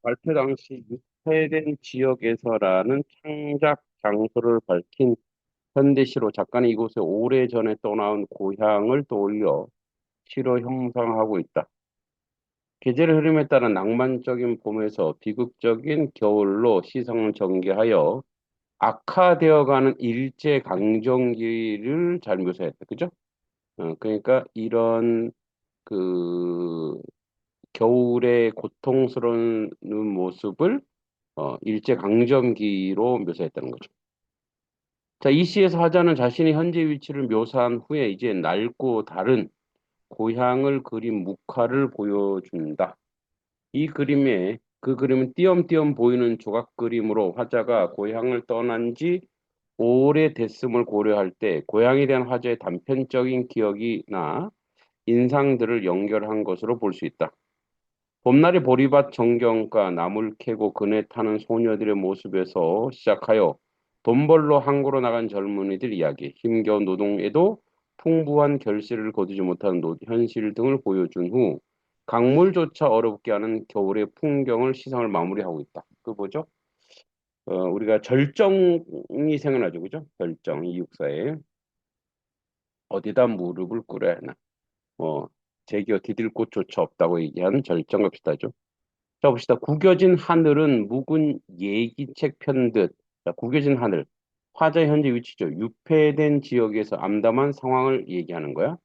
발표 당시 유폐된 지역에서라는 창작 장소를 밝힌 현대시로 작가는 이곳에 오래전에 떠나온 고향을 떠올려 시로 형상하고 있다. 계절의 흐름에 따라 낭만적인 봄에서 비극적인 겨울로 시선을 전개하여 악화되어가는 일제 강점기를 잘 묘사했다. 그죠? 그러니까 이런 그 겨울의 고통스러운 모습을 일제 강점기로 묘사했다는 거죠. 자, 이 시에서 화자는 자신의 현재 위치를 묘사한 후에 이제 낡고 다른 고향을 그린 묵화를 보여준다. 그 그림은 띄엄띄엄 보이는 조각 그림으로 화자가 고향을 떠난 지 오래됐음을 고려할 때 고향에 대한 화자의 단편적인 기억이나 인상들을 연결한 것으로 볼 수 있다. 봄날의 보리밭 전경과 나물 캐고 그네 타는 소녀들의 모습에서 시작하여 돈 벌러 항구로 나간 젊은이들 이야기, 힘겨운 노동에도 풍부한 결실을 거두지 못하는 현실 등을 보여준 후 강물조차 어렵게 하는 겨울의 풍경을 시상을 마무리하고 있다. 그 뭐죠? 우리가 절정이 생각나죠, 그죠? 절정, 이육사에 어디다 무릎을 꿇어야 하나? 뭐 제기어 디딜 곳조차 없다고 얘기하는 절정과 비슷하죠. 자, 봅시다. 구겨진 하늘은 묵은 예기책 편듯. 자, 구겨진 하늘. 화자 현재 위치죠. 유폐된 지역에서 암담한 상황을 얘기하는 거야.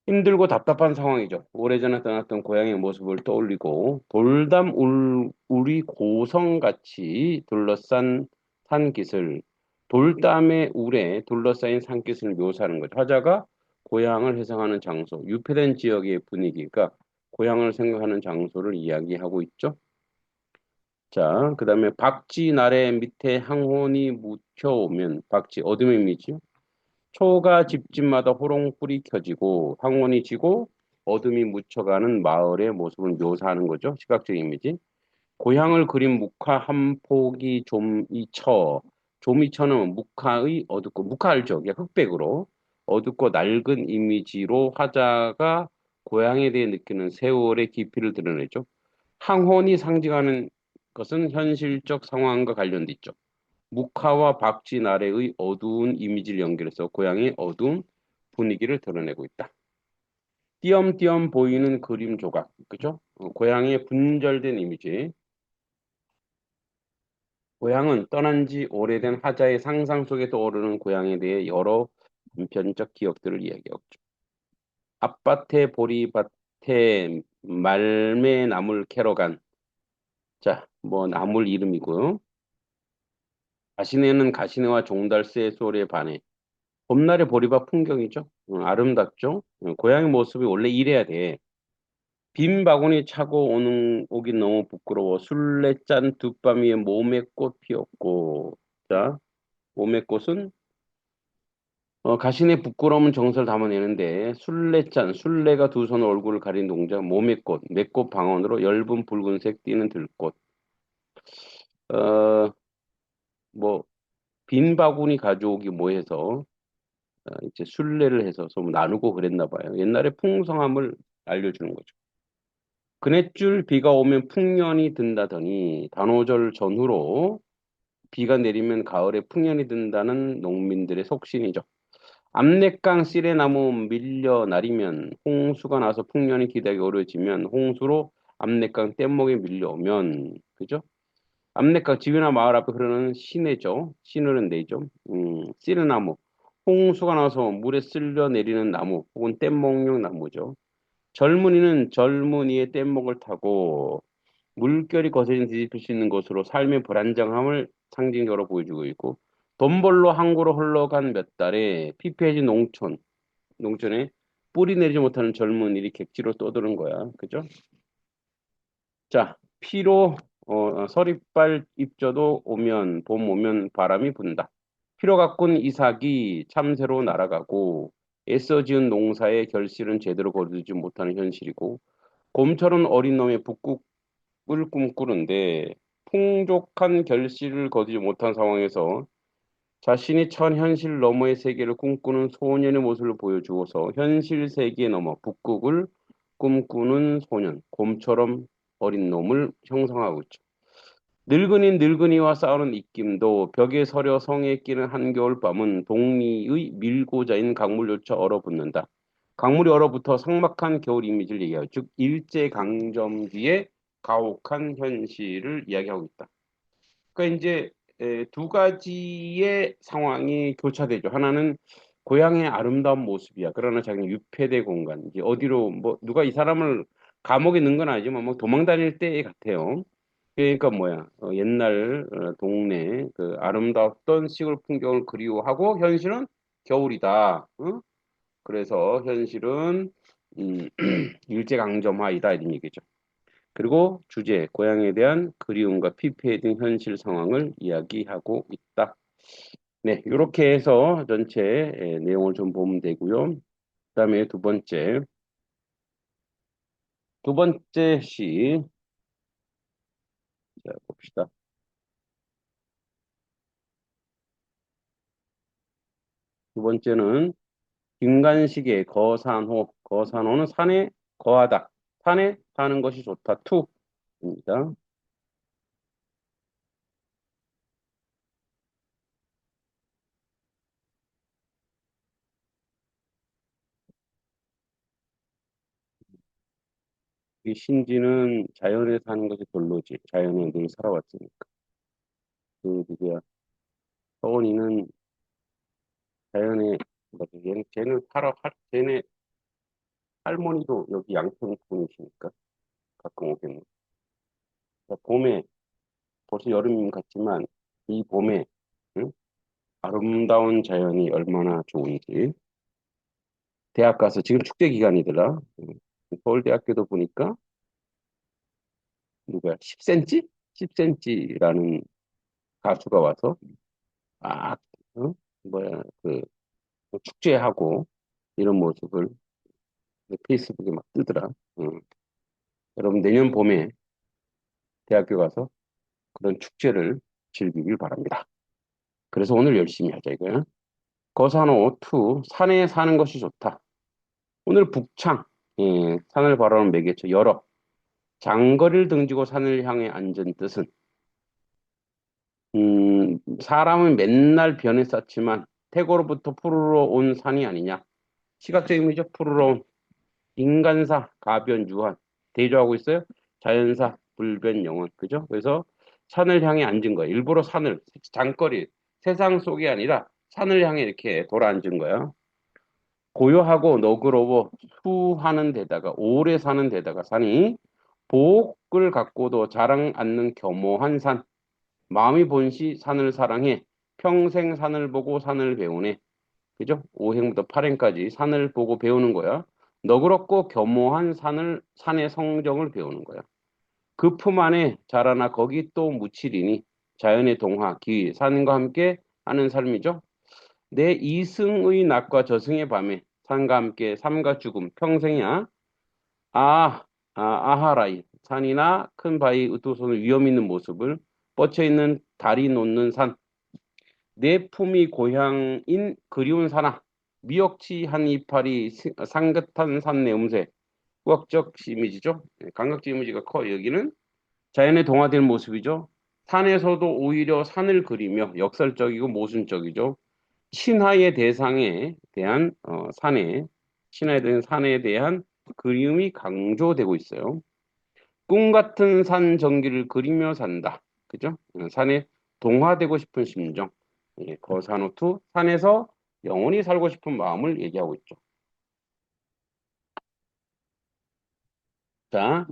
힘들고 답답한 상황이죠. 오래전에 떠났던 고향의 모습을 떠올리고 우리 고성같이 둘러싼 산깃을 돌담의 울에 둘러싸인 산깃을 묘사하는 거죠. 화자가 고향을 회상하는 장소, 유폐된 지역의 분위기가 고향을 생각하는 장소를 이야기하고 있죠. 자, 그 다음에 박쥐 나래 밑에 항혼이 묻혀오면 박쥐 어둠의 이미지. 초가 집집마다 호롱불이 켜지고 황혼이 지고 어둠이 묻혀가는 마을의 모습을 묘사하는 거죠. 시각적 이미지. 고향을 그린 묵화 한 폭이 좀이쳐. 좀이쳐는 묵화의 어둡고 묵화 알죠? 그냥 흑백으로 어둡고 낡은 이미지로 화자가 고향에 대해 느끼는 세월의 깊이를 드러내죠. 황혼이 상징하는 것은 현실적 상황과 관련돼 있죠. 묵화와 박쥐 나래의 어두운 이미지를 연결해서 고향의 어두운 분위기를 드러내고 있다. 띄엄띄엄 보이는 그림 조각, 그죠? 고향의 분절된 이미지. 고향은 떠난 지 오래된 화자의 상상 속에 떠오르는 고향에 대해 여러 단편적 기억들을 이야기하고 있죠. 앞밭에 보리밭에 말매 나물 캐러 간. 자, 뭐 나물 이름이고요. 가시네는 가시네와 종달새 소리에 반해. 봄날의 보리밭 풍경이죠. 아름답죠. 고향의 모습이 원래 이래야 돼. 빈 바구니 차고 오긴 너무 부끄러워. 술래 짠 두 밤 위에 몸에 꽃 피었고. 자, 몸의 꽃은 가신의 부끄러움은 정서를 담아내는데 술래가 두 손 얼굴을 가린 동작, 몸의 꽃, 맥꽃 방언으로 엷은 붉은색 띄는 들꽃. 어, 뭐, 빈 바구니 가져오기 뭐 해서 이제 순례를 해서 좀 나누고 그랬나 봐요. 옛날에 풍성함을 알려주는 거죠. 그냇줄 비가 오면 풍년이 든다더니 단오절 전후로 비가 내리면 가을에 풍년이 든다는 농민들의 속신이죠. 압록강 시래나무 밀려 나리면 홍수가 나서 풍년이 기다리기 어려워지면 홍수로 압록강 뗏목에 밀려오면 그죠? 압록강 집이나 마을 앞에 흐르는 시내죠. 시내는 내죠. 씨르나무 홍수가 나서 물에 쓸려 내리는 나무 혹은 뗏목용 나무죠. 젊은이는 젊은이의 뗏목을 타고 물결이 거세진 뒤집힐 수 있는 것으로 삶의 불안정함을 상징적으로 보여주고 있고 돈 벌러 항구로 흘러간 몇 달에 피폐해진 농촌에 뿌리 내리지 못하는 젊은이들이 객지로 떠드는 거야. 그죠? 자, 피로 서리빨 입져도 오면 봄 오면 바람이 분다. 피로 가꾼 이삭이 참새로 날아가고 애써 지은 농사의 결실은 제대로 거두지 못하는 현실이고 곰처럼 어린 놈의 북극을 꿈꾸는데 풍족한 결실을 거두지 못한 상황에서 자신이 처한 현실 너머의 세계를 꿈꾸는 소년의 모습을 보여주어서 현실 세계에 넘어 북극을 꿈꾸는 소년, 곰처럼 어린 놈을 형성하고 있죠. 늙은이 늙은이와 싸우는 입김도 벽에 서려 성에 끼는 한겨울 밤은 동리의 밀고자인 강물조차 얼어붙는다. 강물이 얼어붙어 삭막한 겨울 이미지를 얘기하죠. 즉 일제강점기의 가혹한 현실을 이야기하고 있다. 그러니까 이제 두 가지의 상황이 교차되죠. 하나는 고향의 아름다운 모습이야. 그러나 자기는 유폐된 공간. 이제 어디로 뭐 누가 이 사람을 감옥에 넣은 건 아니지만 뭐 도망 다닐 때 같아요. 그러니까 뭐야 옛날 동네 그 아름다웠던 시골 풍경을 그리워하고 현실은 겨울이다. 응? 그래서 현실은 일제강점하이다 이런 얘기죠. 그리고 주제, 고향에 대한 그리움과 피폐해 진 현실 상황을 이야기하고 있다. 네, 이렇게 해서 전체 내용을 좀 보면 되고요. 그다음에 두 번째 시, 자, 봅시다. 두 번째는 김간식의 거산호, 거산호는 산에 거하다, 산에 사는 것이 좋다, 투입니다. 이 신지는 자연에 사는 것이 별로지, 자연에 늘 살아왔으니까. 그 누구야, 서원이는 자연에 뭐지? 쟤는 쟤네 할머니도 여기 양평 분이시니까 가끔 오겠네. 그러니까 봄에 벌써 여름 같지만 이 봄에 응? 아름다운 자연이 얼마나 좋은지 대학 가서 지금 축제 기간이더라. 서울대학교도 보니까 누구야 10cm? 10cm라는 가수가 와서 아 어? 뭐야 그 축제하고 이런 모습을 페이스북에 막 뜨더라. 응. 여러분 내년 봄에 대학교 가서 그런 축제를 즐기길 바랍니다. 그래서 오늘 열심히 하자 이거야. 거산호 2, 산에 사는 것이 좋다. 오늘 북창, 산을 바라보는 매개체 열어. 장거리를 등지고 산을 향해 앉은 뜻은 사람은 맨날 변에 쌓지만 태고로부터 푸르러 온 산이 아니냐. 시각적 의미죠. 푸르러 온 인간사, 가변, 유한 대조하고 있어요. 자연사, 불변, 영원. 그죠? 그래서 산을 향해 앉은 거예요. 일부러 산을 장거리 세상 속이 아니라 산을 향해 이렇게 돌아 앉은 거예요. 고요하고 너그러워 수하는 데다가 오래 사는 데다가 산이 복을 갖고도 자랑 않는 겸허한 산. 마음이 본시 산을 사랑해 평생 산을 보고 산을 배우네. 그죠? 5행부터 8행까지 산을 보고 배우는 거야. 너그럽고 겸허한 산의 성정을 배우는 거야. 그 품 안에 자라나 거기 또 묻히리니 자연의 동화, 기위, 산과 함께 하는 삶이죠. 내 이승의 낮과 저승의 밤에 산과 함께 삶과 죽음, 평생이야. 아, 아하라이. 산이나 큰 바위, 우투선을 위험 있는 모습을 뻗쳐 있는 달이 놓는 산. 내 품이 고향인 그리운 산아. 미역치 한 이파리 상긋한 산내 음새. 꾸역적 이미지죠. 감각적 이미지가 커. 여기는 자연의 동화된 모습이죠. 산에서도 오히려 산을 그리며 역설적이고 모순적이죠. 신화의 대상에 대한 신화에 대한 산에 대한 그리움이 강조되고 있어요. 꿈 같은 산 전기를 그리며 산다. 그죠? 산에 동화되고 싶은 심정. 거산호투 산에서 영원히 살고 싶은 마음을 얘기하고 있죠. 자,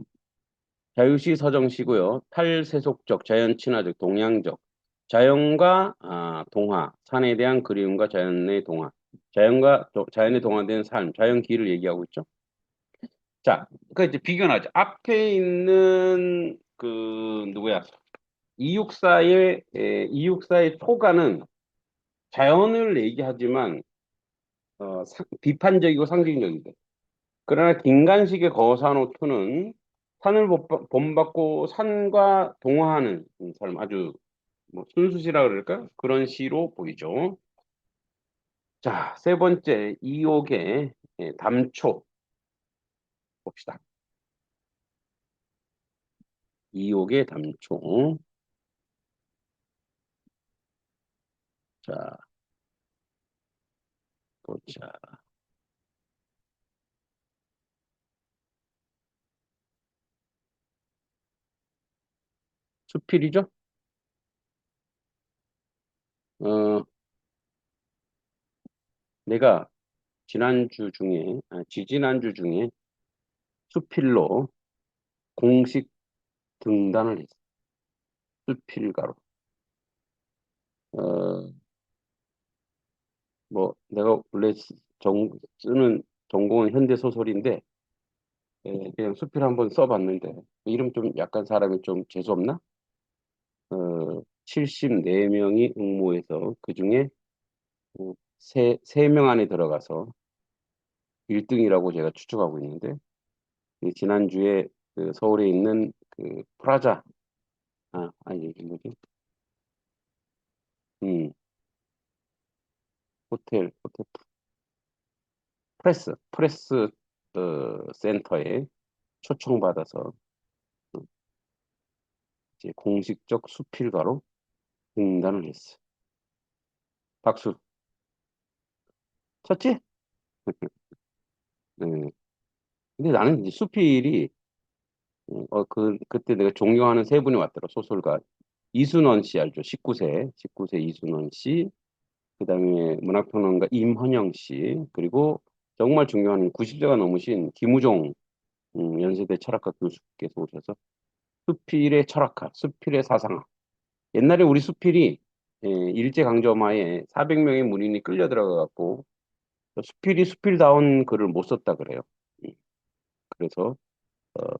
자유시 서정시고요. 탈세속적, 자연 친화적, 동양적. 자연과 동화, 산에 대한 그리움과 자연의 동화. 자연의 동화된 삶, 자연기를 얘기하고 있죠. 자, 그 이제 비교나죠. 앞에 있는 그 누구야? 이육사의 초가는 자연을 얘기하지만 비판적이고 상징적이다. 그러나 김간식의 거산호투는 산을 본받고 산과 동화하는 삶, 아주 뭐 순수시라 그럴까? 그런 시로 보이죠. 자, 세 번째 이옥의 담초 봅시다. 이옥의 담총. 자, 보자. 수필이죠? 어, 내가 지지난주 중에 수필로 공식 등단을 했어. 수필가로. 어, 뭐, 내가 원래 쓰는 전공은 현대소설인데, 그냥 수필 한번 써봤는데, 이름 좀 약간 사람이 좀 재수없나? 74명이 응모해서 그중에 세명 안에 들어가서 1등이라고 제가 추측하고 있는데, 지난주에 그 서울에 있는 그 프라자, 아니, 이게 뭐지? 음, 호텔 프레스 센터에 초청받아서 이제 공식적 수필가로 등단을 했어. 박수. 쳤지? 네. 근데 나는 이제 수필이 그때 내가 존경하는 세 분이 왔더라. 소설가 이순원 씨 알죠? 19세 이순원 씨, 그다음에 문학평론가 임헌영 씨, 그리고 정말 중요한 90세가 넘으신 김우종 연세대 철학과 교수께서 오셔서 수필의 철학화, 수필의 사상화. 옛날에 우리 수필이 일제강점하에 400명의 문인이 끌려 들어가 갖고 수필이 수필다운 글을 못 썼다 그래요. 음, 그래서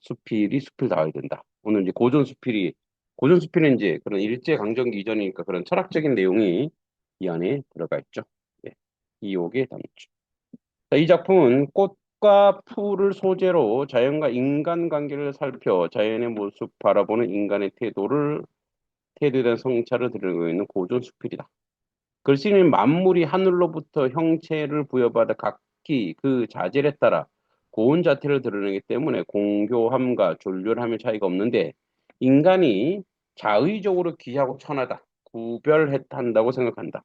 수필이 수필다워야 된다. 오늘 이제 고전 수필은 이제 그런 일제 강점기 이전이니까 그런 철학적인 내용이 이 안에 들어가 있죠. 예. 이옥의 담주. 자, 이 작품은 꽃과 풀을 소재로 자연과 인간 관계를 살펴 자연의 모습 바라보는 인간의 태도에 대한 성찰을 드러내고 있는 고전 수필이다. 글씨는 만물이 하늘로부터 형체를 부여받아 각기 그 자질에 따라 고운 자태를 드러내기 때문에 공교함과 졸렬함의 차이가 없는데 인간이 자의적으로 귀하고 천하다, 구별한다고 생각한다.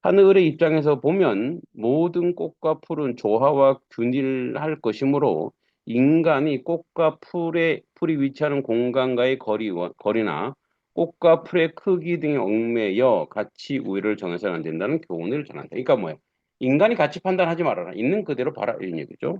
하늘의 입장에서 보면 모든 꽃과 풀은 조화와 균일할 것이므로 인간이 꽃과 풀이 위치하는 공간과의 거리나 꽃과 풀의 크기 등에 얽매여 가치 우위를 정해서는 안 된다는 교훈을 전한다. 그러니까 뭐야? 인간이 가치 판단하지 말아라. 있는 그대로 봐라. 이런 얘기죠.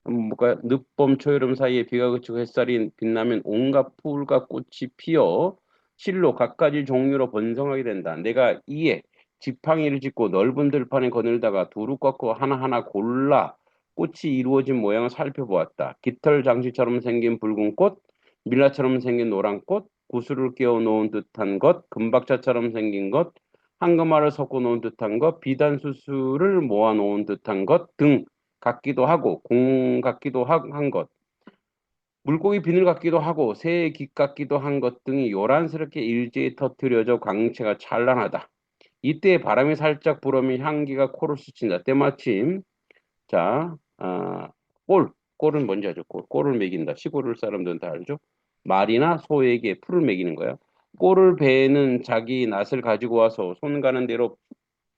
뭐가 늦봄 초여름 사이에 비가 그치고 햇살이 빛나면 온갖 풀과 꽃이 피어 실로 갖가지 종류로 번성하게 된다. 내가 이에 지팡이를 짚고 넓은 들판에 거닐다가 두루 꺾고 하나하나 골라 꽃이 이루어진 모양을 살펴보았다. 깃털 장식처럼 생긴 붉은 꽃, 밀라처럼 생긴 노란 꽃, 구슬을 끼워 놓은 듯한 것, 금박자처럼 생긴 것, 황금알을 섞어 놓은 듯한 것, 비단수수를 모아 놓은 듯한 것 등 같기도 하고 공 같기도 한 것, 물고기 비늘 같기도 하고 새의 깃 같기도 한 것 등이 요란스럽게 일제히 터뜨려져 광채가 찬란하다. 이때 바람이 살짝 불으면 향기가 코를 스친다. 때마침 자, 꼴은 뭔지 알죠? 꼴을 먹인다. 시골 사람들은 다 알죠? 말이나 소에게 풀을 먹이는 거야. 꼴을 베는 자기 낫을 가지고 와서 손 가는 대로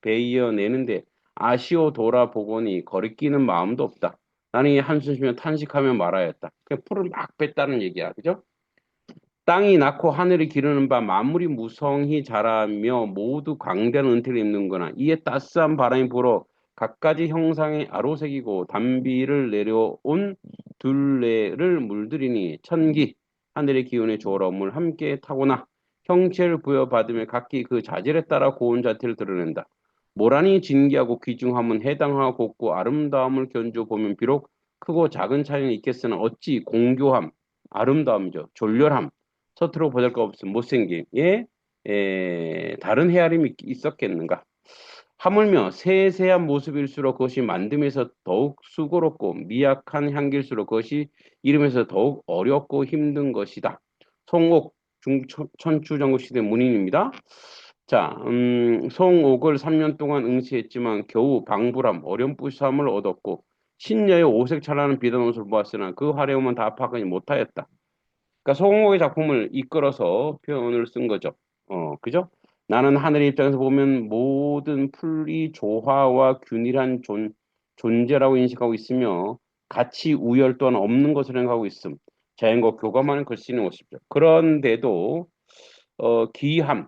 베이어내는데 아쉬워 돌아보거니 거리끼는 마음도 없다. 나는 이 한숨 쉬며 탄식하며 말하였다. 그냥 풀을 막 뺐다는 얘기야. 그죠? 땅이 낳고 하늘이 기르는 바 만물이 무성히 자라며 모두 광대한 은퇴를 입는거나 이에 따스한 바람이 불어 갖가지 형상의 아로색이고 단비를 내려온 둘레를 물들이니 천기 하늘의 기운의 조러움을 함께 타거나 형체를 부여받으며 각기 그 자질에 따라 고운 자태를 드러낸다. 모란이 진기하고 귀중함은 해당하고 곱고 아름다움을 견주어 보면 비록 크고 작은 차이는 있겠으나 어찌 공교함, 아름다움이죠. 졸렬함, 서투르고 보잘것없음, 못생김, 다른 헤아림이 있었겠는가? 하물며 세세한 모습일수록 그것이 만듦에서 더욱 수고롭고 미약한 향기일수록 그것이 이름에서 더욱 어렵고 힘든 것이다. 송옥 천추전국 시대 문인입니다. 자, 송옥을 3년 동안 응시했지만 겨우 방불함, 어렴풋함을 얻었고 신녀의 오색 찬란한 비단 옷을 보았으나 그 화려함은 다 파악하지 못하였다. 그러니까 소공의 작품을 이끌어서 표현을 쓴 거죠. 그죠? 나는 하늘의 입장에서 보면 모든 풀이 조화와 균일한 존재라고 인식하고 있으며 가치 우열 또한 없는 것을 생각하고 있음. 자연과 교감하는 글씨는 것이죠. 그런데도 기이함,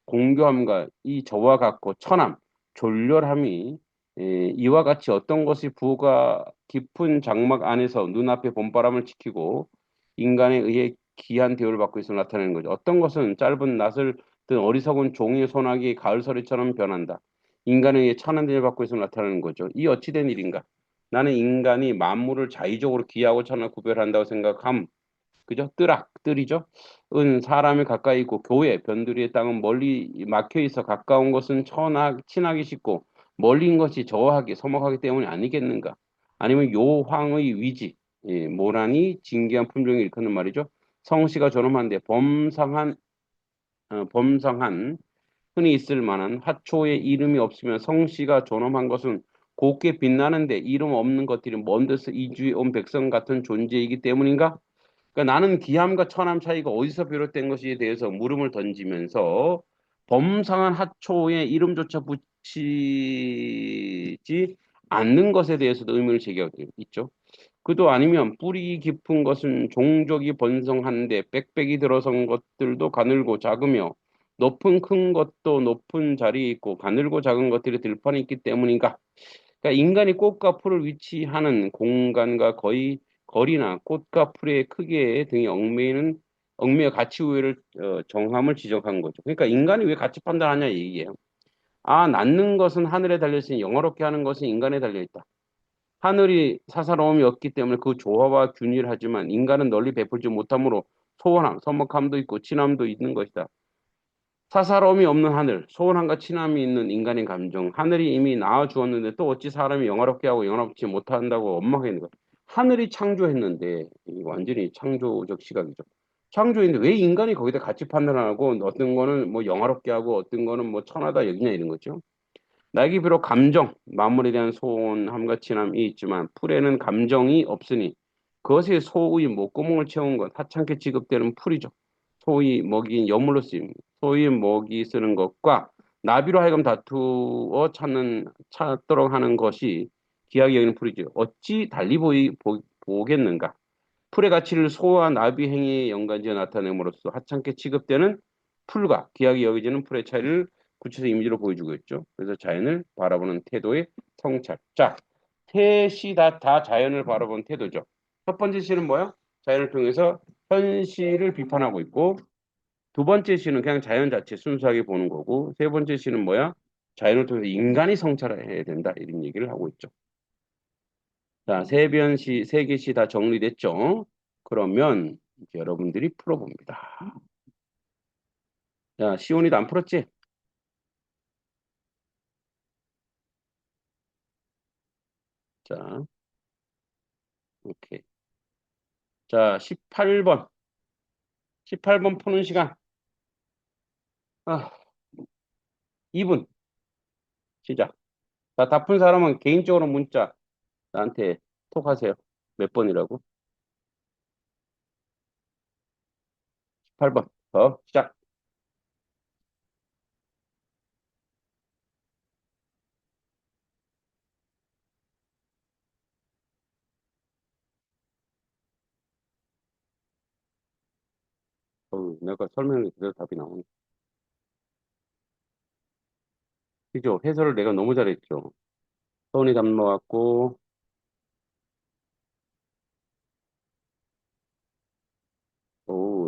공교함과 이 저와 같고 천함, 졸렬함이 이와 같이 어떤 것이 부가 깊은 장막 안에서 눈앞에 봄바람을 지키고 인간에 의해 기이한 대우를 받고 있음을 나타내는 거죠. 어떤 것은 짧은 낫을 든 어리석은 종이의 소나기 가을 소리처럼 변한다. 인간에 의해 천한 대우를 받고 있음을 나타내는 거죠. 이 어찌된 일인가? 나는 인간이 만물을 자의적으로 기하고 천하 구별한다고 생각함. 그죠? 뜰이죠. 은 사람이 가까이 있고 교회, 변두리의 땅은 멀리 막혀 있어 가까운 것은 친하기 쉽고 멀리인 것이 저하게 서먹하기 때문이 아니겠는가? 아니면 요황의 위지, 모란이 진귀한 품종을 일컫는 말이죠. 성씨가 존엄한데 범상한 흔히 있을 만한 화초에 이름이 없으면 성씨가 존엄한 것은 곱게 빛나는데 이름 없는 것들이 먼 데서 이주해 온 백성 같은 존재이기 때문인가? 그러니까 나는 기함과 천함 차이가 어디서 비롯된 것에 대해서 물음을 던지면서 범상한 하초에 이름조차 붙이지 않는 것에 대해서도 의문을 제기하고 있죠. 그도 아니면 뿌리 깊은 것은 종족이 번성하는데 빽빽이 들어선 것들도 가늘고 작으며 높은 큰 것도 높은 자리에 있고 가늘고 작은 것들이 들판에 있기 때문인가? 그러니까 인간이 꽃과 풀을 위치하는 공간과 거의 거리나 꽃과 풀의 크기에 등이 얽매여 가치 우위를 정함을 지적한 거죠. 그러니까 인간이 왜 가치 판단하냐 이 얘기예요. 아, 낳는 것은 하늘에 달려있으니 영화롭게 하는 것은 인간에 달려있다. 하늘이 사사로움이 없기 때문에 그 조화와 균일하지만 인간은 널리 베풀지 못하므로 소원함, 서먹함도 있고 친함도 있는 것이다. 사사로움이 없는 하늘, 소원함과 친함이 있는 인간의 감정, 하늘이 이미 낳아 주었는데 또 어찌 사람이 영화롭게 하고 영화롭지 못한다고 원망하는 거야. 하늘이 창조했는데, 이거 완전히 창조적 시각이죠. 창조했는데 왜 인간이 거기다 가치 판단하고 어떤 거는 뭐 영화롭게 하고 어떤 거는 뭐 천하다 여기냐 이런 거죠. 나에게 비록 감정, 만물에 대한 소원함과 친함이 있지만 풀에는 감정이 없으니 그것이 소의 목구멍을 채운 것, 하찮게 취급되는 풀이죠. 소위 먹인 여물로 쓰임, 소위 먹이 쓰는 것과 나비로 하여금 찾도록 하는 것이 귀하게 여기는 풀이죠. 어찌 달리 보겠는가? 풀의 가치를 소와 나비 행위의 연관지어 나타냄으로써 하찮게 취급되는 풀과 귀하게 여겨지는 풀의 차이를 구체적 이미지로 보여주고 있죠. 그래서 자연을 바라보는 태도의 성찰. 자, 셋이 다 자연을 바라보는 태도죠. 첫 번째 시는 뭐야? 자연을 통해서 현실을 비판하고 있고, 두 번째 시는 그냥 자연 자체 순수하게 보는 거고, 세 번째 시는 뭐야? 자연을 통해서 인간이 성찰해야 된다. 이런 얘기를 하고 있죠. 자, 세 개 시 다 정리됐죠? 그러면 이제 여러분들이 풀어봅니다. 자, 시온이도 안 풀었지? 자, 오케이. 자, 18번. 18번 푸는 시간. 아, 2분. 시작. 자, 다 푼 사람은 개인적으로 문자 나한테 톡 하세요. 몇 번이라고? 18번. 시작. 내가 설명이 그대로 답이 나오네. 그죠? 해설을 내가 너무 잘했죠. 서운이 답 나왔고,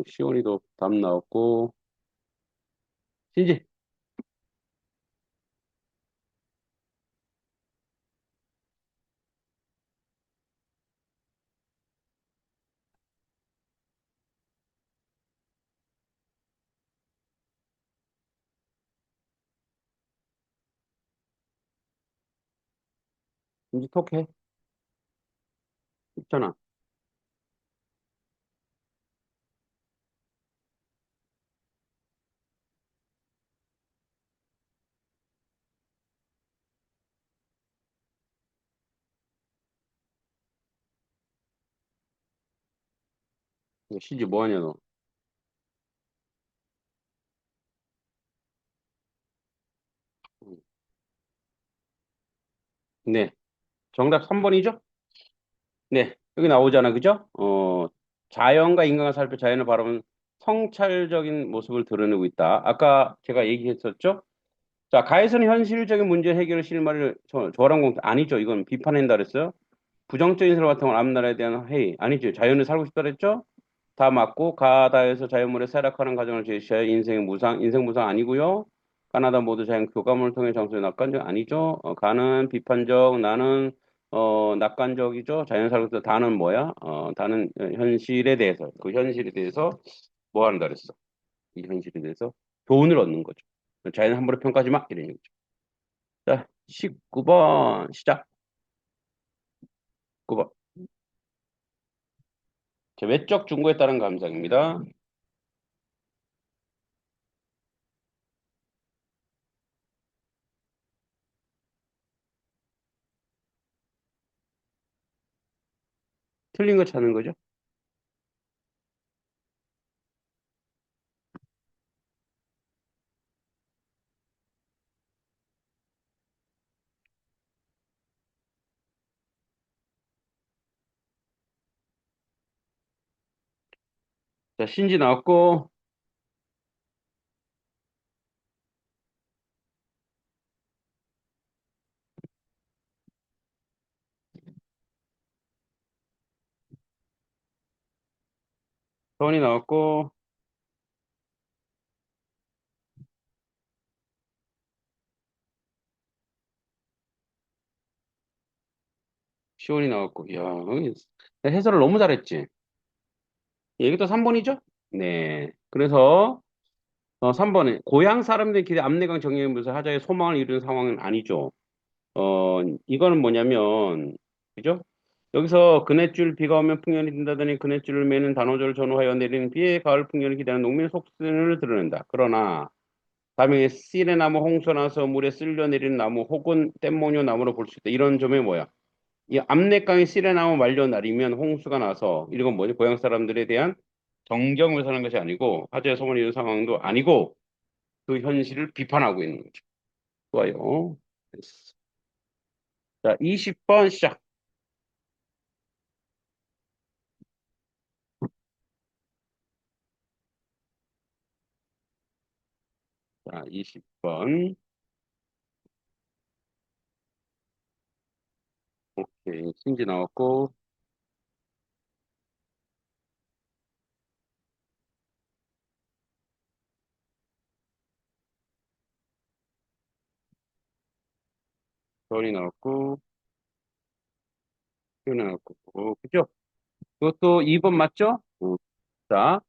시온이도 답 나왔고, 신지, 신지 톡해. 있잖아. 시지 뭐하냐, 너. 네. 정답 3번이죠? 네. 여기 나오잖아, 그죠? 자연과 인간과 살펴 자연을 바라보는 성찰적인 모습을 드러내고 있다. 아까 제가 얘기했었죠? 자, 가에서는 현실적인 문제 해결을 실마리를 저랑 공 아니죠. 이건 비판한다 그랬어요. 부정적인 사람 같은 건 앞나라에 대한 회의 아니죠. 자연을 살고 싶다 그랬죠? 다 맞고 가다에서 자연물에 쇠락하는 과정을 제시하여 인생의 무상, 인생 무상 아니고요. 가나다 모두 자연 교감을 통해 정서의 낙관적 아니죠. 가는 비판적, 나는 낙관적이죠. 자연 살고 있다. 다는 뭐야? 다는 현실에 대해서 그 현실에 대해서 뭐 한다 그랬어. 이 현실에 대해서 교훈을 얻는 거죠. 자연 함부로 평가하지 마 이런 얘기죠. 자, 19번 시작. 9번. 자, 외적 중고에 따른 감상입니다. 틀린 거 찾는 거죠. 자, 신지 나왔고 서원이 나왔고 시온이 나왔고 야, 해설을 너무 잘했지. 여기 또 3번이죠? 네. 그래서 3번에 고향 사람들의 기대 압내강 정예무에서 하자의 소망을 이루는 상황은 아니죠. 이거는 뭐냐면 그죠? 여기서 그네줄 비가 오면 풍년이 든다더니 그네줄을 매는 단오절을 전후하여 내리는 비에 가을 풍년을 기대하는 농민의 속신을 드러낸다. 그러나 다음에 씨의 나무 홍수 나서 물에 쓸려 내리는 나무 혹은 뗏모녀 나무로 볼 수 있다. 이런 점에 뭐야? 이 압록강이 씨의 나무 만려 날이면 홍수가 나서 이건 뭐지? 고향 사람들에 대한 정경을 사는 것이 아니고 화재의 소문이 이런 상황도 아니고 그 현실을 비판하고 있는 거죠. 좋아요. 됐어. 자, 20번 시작. 자, 20번. 오케이. 신지 나왔고, 별이 나왔고, 표 나왔고, 그죠? 그것도 2번 맞죠? 자,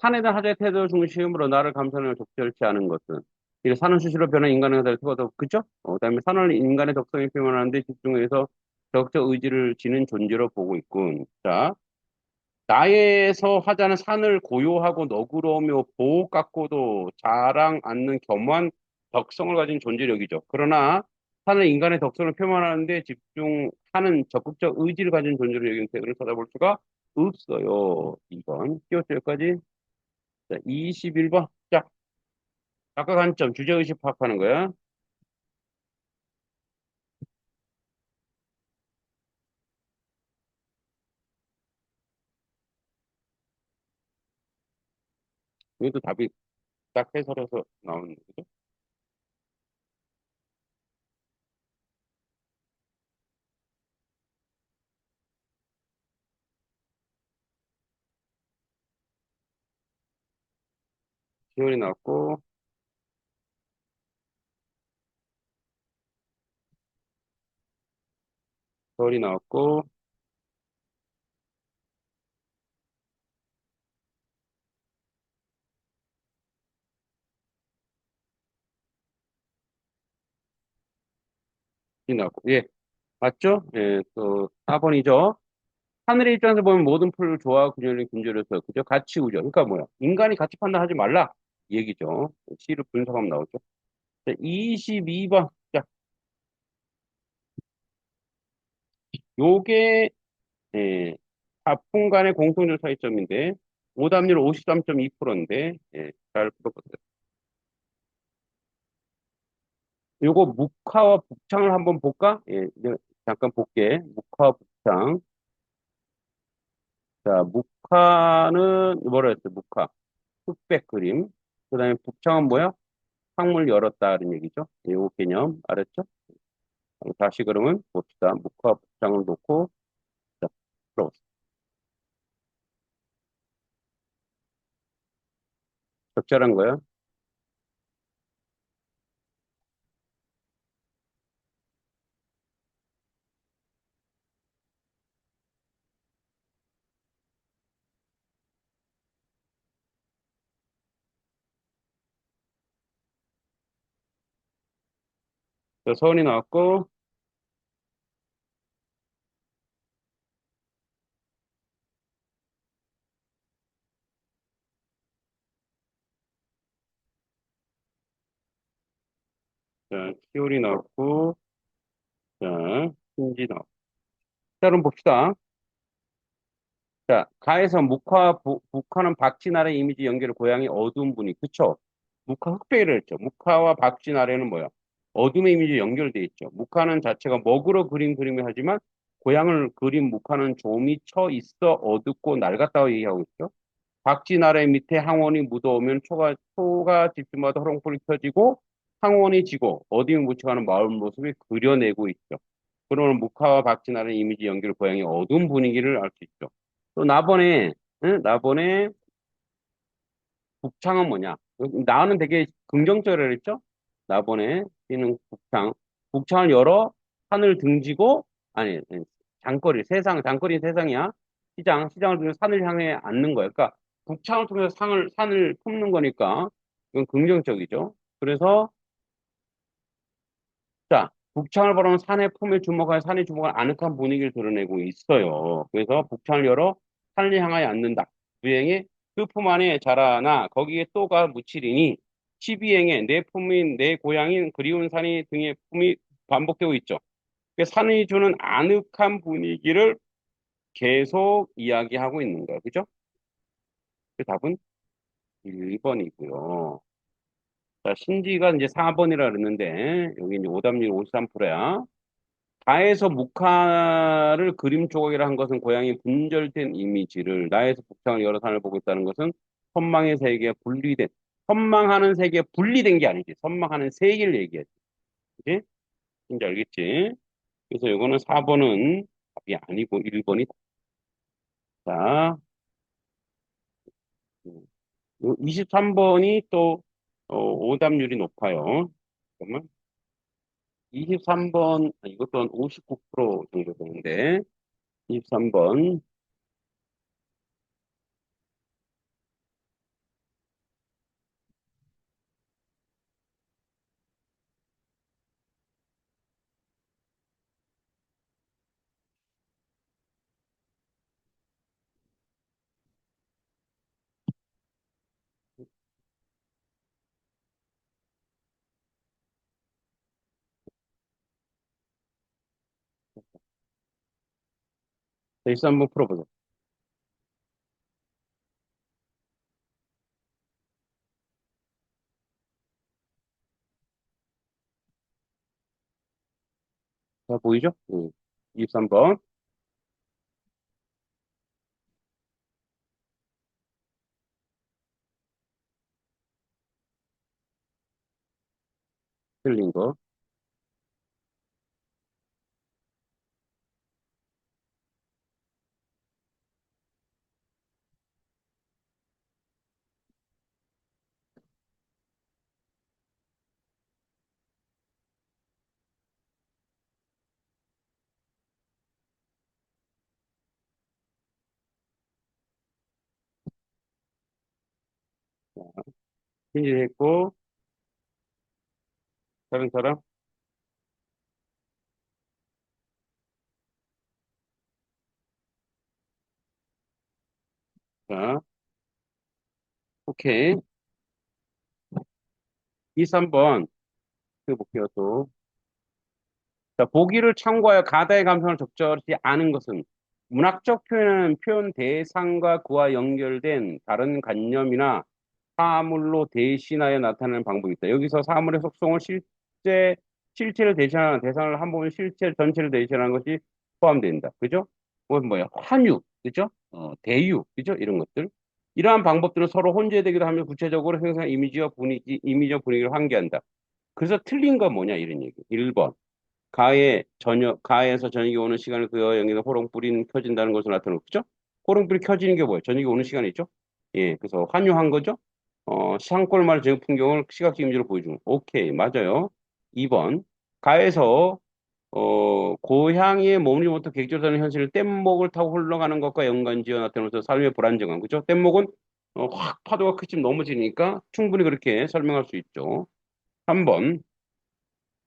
산에다 하자의 태도를 중심으로 나를 감탄을 적절치 않은 것은 이 산은 수시로 변한 인간의 하자를 투거도 그죠? 그다음에 산을 인간의 덕성에 표현하는데 집중해서 적극적 의지를 지닌 존재로 보고 있군. 자, 나에서 하자는 산을 고요하고 너그러우며 보호 깎고도 자랑 않는 겸허한 덕성을 가진 존재력이죠. 그러나 산은 인간의 덕성을 표현하는데 집중하는 적극적 의지를 가진 존재로 여기는 태도를 찾아볼 수가 없어요. 2번. 끼웠죠, 여기까지? 자, 21번. 자, 각각 한 점, 주제의식 파악하는 거야. 이것도 답이 딱 해설해서 나오는 거죠. 지원이 나왔고, 별이 나왔고, 이 나왔고. 예, 맞죠? 예, 또 4번이죠. 하늘의 입장에서 보면 모든 풀을 좋아하고 그녀를 김절해서 그죠? 가치 우려. 그러니까 뭐야? 인간이 가치 판단하지 말라. 이 얘기죠. 시를 분석하면 나오죠. 자, 22번. 자, 요게 예, 작품 간의 공통적 차이점인데 오답률 53.2%인데, 예, 잘 풀어보세요. 요거 묵화와 북창을 한번 볼까? 예, 이제 잠깐 볼게. 묵화와 북창. 자, 묵화는 뭐라 했어? 묵화. 흑백 그림. 그 다음에 북창은 뭐야? 창문을 열었다는 얘기죠. 예, 요 개념 알았죠? 다시 그러면 봅시다. 묵화와 북창을 놓고, 자, 풀어보세요. 적절한 거야. 자, 서원이 나왔고, 자, 시올이 나왔고, 자, 신지 나왔고. 자, 그럼 봅시다. 자, 가에서 북한은 박쥐나라의 이미지 연결을 고양이 어두운 분이, 그쵸? 묵화 흑백이라 했죠. 묵화와 박쥐나라는 뭐야? 어둠의 이미지 연결돼 있죠. 묵화는 자체가 먹으로 그린 그림이 하지만 고양을 그린 묵화는 좀이 쳐 있어 어둡고 낡았다고 얘기하고 있죠. 박쥐나래 밑에 항원이 묻어오면 초가 집집마다 호롱불이 켜지고 항원이 지고 어둠이 묻혀가는 마을 모습을 그려내고 있죠. 그러면 묵화와 박쥐나래 이미지 연결 고양이 어두운 분위기를 알 수 있죠. 또 나번에 응? 나번에 북창은 뭐냐? 나는 되게 긍정적으로 했죠? 나번에 뛰는 북창. 북창을 열어 산을 등지고, 아니, 장거리 세상이야. 시장을 통해서 산을 향해 앉는 거예요. 그러니까 북창을 통해서 산을 품는 거니까, 이건 긍정적이죠. 그래서, 자, 북창을 바라보면 산에 주목한 아늑한 분위기를 드러내고 있어요. 그래서 북창을 열어 산을 향하여 앉는다. 유행에 그 품 안에 자라나 거기에 또가 묻히리니 12행에 내 품인 내 고향인 그리운 산이 등의 품이 반복되고 있죠. 그 산이 주는 아늑한 분위기를 계속 이야기하고 있는 거예요. 그죠? 그 답은 1번이고요. 자, 신지가 이제 4번이라 그랬는데 여기 이제 오답률 53%야. 나에서 목화를 그림 조각이라 한 것은 고양이 분절된 이미지를 나에서 북창을 여러 산을 보고 있다는 것은 선망의 세계에 분리된 선망하는 세계에 분리된 게 아니지 선망하는 세계를 얘기하지 그지? 뭔지 알겠지? 그래서 이거는 4번은 답이 아니고 1번이 자 23번이 또 오답률이 높아요 잠깐만 23번 이것도 한 59% 정도 되는데 23번 자, 23번 풀어보자 자, 보이죠? 23번. 틀린 거. 힌지했고, 다른 사람? 자, 오케이. 23번. 해볼게요, 또. 자, 보기를 참고하여 가다의 감성을 적절히 아는 것은 문학적 표현은 표현 대상과 그와 연결된 다른 관념이나 사물로 대신하여 나타내는 방법이 있다. 여기서 사물의 속성을 실체를 대신하는 대상을 한 번 실체 전체를 대신하는 것이 포함된다. 그죠? 그건 뭐야? 환유, 그죠? 대유, 그죠? 이런 것들. 이러한 방법들은 서로 혼재되기도 하며 구체적으로 생성한 이미지와 분위기를 환기한다. 그래서 틀린 건 뭐냐? 이런 얘기. 1번. 가에서 저녁이 오는 시간을 그와 연기는 호롱불이 켜진다는 것을 나타내고, 그죠? 호롱불이 켜지는 게 뭐예요? 저녁이 오는 시간이죠? 예, 그래서 환유한 거죠? 산골마을 지역 풍경을 시각적 이미지로 보여주는. 오케이, 맞아요. 2번. 가에서, 고향에 머무르지 못한 객지로 사는 현실을 뗏목을 타고 흘러가는 것과 연관지어 나타내면서 삶의 불안정함, 그죠? 뗏목은, 확 파도가 크지면 넘어지니까 충분히 그렇게 설명할 수 있죠. 3번.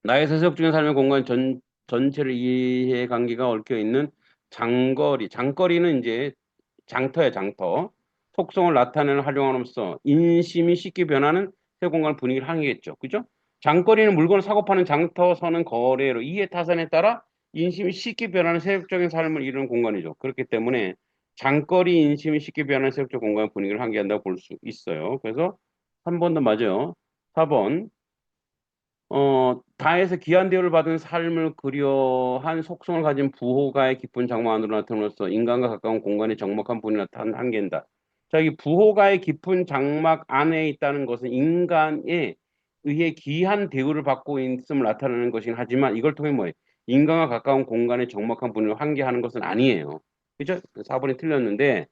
나의 세속 중의 삶의 공간 전체를 이해 관계가 얽혀 있는 장거리. 장거리는 이제 장터야, 장터. 속성을 나타내는 활용함으로써 인심이 쉽게 변하는 세 공간 분위기를 항의했죠. 그죠? 장거리는 물건을 사고 파는 장터 서는 거래로 이해 타산에 따라 인심이 쉽게 변하는 세속적인 삶을 이루는 공간이죠. 그렇기 때문에 장거리 인심이 쉽게 변하는 세속적 공간 분위기를 항의한다고 볼 수 있어요. 그래서 3번도 맞아요. 4번. 다에서 귀한 대우를 받은 삶을 그려한 속성을 가진 부호가의 깊은 장막 안으로 나타남으로써 인간과 가까운 공간의 적막한 분이 나타난 한계다. 자, 이 부호가의 깊은 장막 안에 있다는 것은 인간에 의해 귀한 대우를 받고 있음을 나타내는 것이긴 하지만 이걸 통해 뭐예요? 인간과 가까운 공간의 적막한 분을 한계하는 것은 아니에요. 그죠? 4번이 틀렸는데,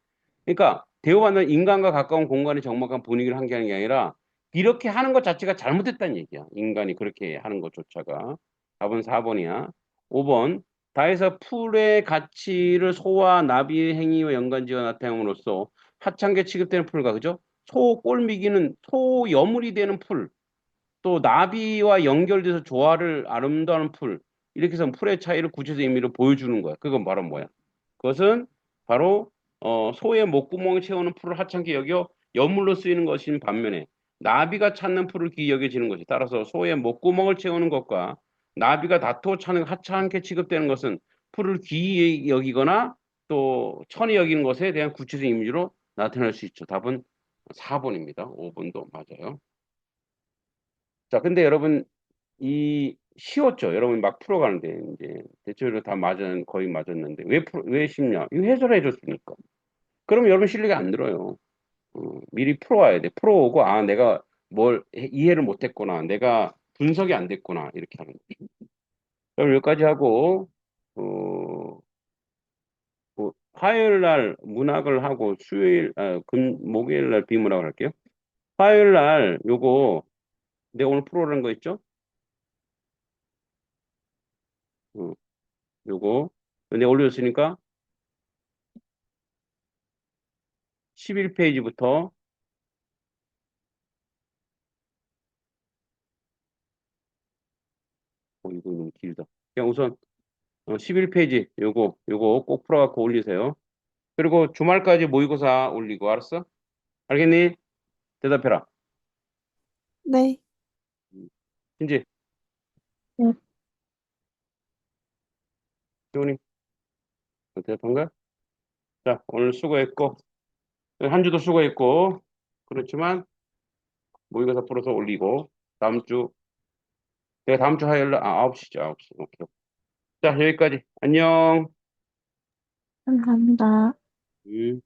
그러니까 대우받는 인간과 가까운 공간의 적막한 분위기를 한계하는 게 아니라 이렇게 하는 것 자체가 잘못됐다는 얘기야. 인간이 그렇게 하는 것조차가. 답은 4번이야. 5번. 다해서 풀의 가치를 소와 나비의 행위와 연관지어 나타냄으로써 하찮게 취급되는 풀과 그죠? 소 꼴미기는 소 여물이 되는 풀, 또 나비와 연결돼서 조화를 아름다운 풀, 이렇게 해서 풀의 차이를 구체적 의미로 보여주는 거야. 그건 바로 뭐야? 그것은 바로 소의 목구멍을 채우는 풀을 하찮게 여겨 여물로 쓰이는 것인 반면에 나비가 찾는 풀을 귀히 여겨지는 것이 따라서 소의 목구멍을 채우는 것과 나비가 다투어 찾는 하찮게 취급되는 것은 풀을 귀히 여기거나 또 천히 여기는 것에 대한 구체적 이미지로 나타낼 수 있죠. 답은 4번입니다. 5번도 맞아요. 자, 근데 여러분 이 쉬웠죠. 여러분 막 풀어가는데 이제 대체로 다 거의 맞았는데 왜 쉽냐? 이거 해설해 줬으니까. 그럼 여러분 실력이 안 늘어요. 미리 풀어와야 돼. 풀어오고 아 내가 이해를 못했구나. 내가 분석이 안 됐구나. 이렇게 하는 거죠. 그럼 여기까지 하고 화요일 날 문학을 하고 목요일 날 비문학을 할게요. 화요일 날 요거 내가 오늘 풀어오라는 거 있죠? 어, 요거 내가 올려줬으니까 11페이지부터 이거 너무 길다. 그냥 우선 11페이지 요거 꼭 풀어갖고 올리세요. 그리고 주말까지 모의고사 올리고 알았어? 알겠니? 대답해라. 네. 신지, 네. 지훈이 대답한 거야? 자, 오늘 수고했고 한 주도 수고했고 그렇지만 모의고사 풀어서 올리고 다음 주 내가 다음 주 화요일 날 9시죠. 9시. 오케이. 자, 여기까지. 안녕. 감사합니다. 음.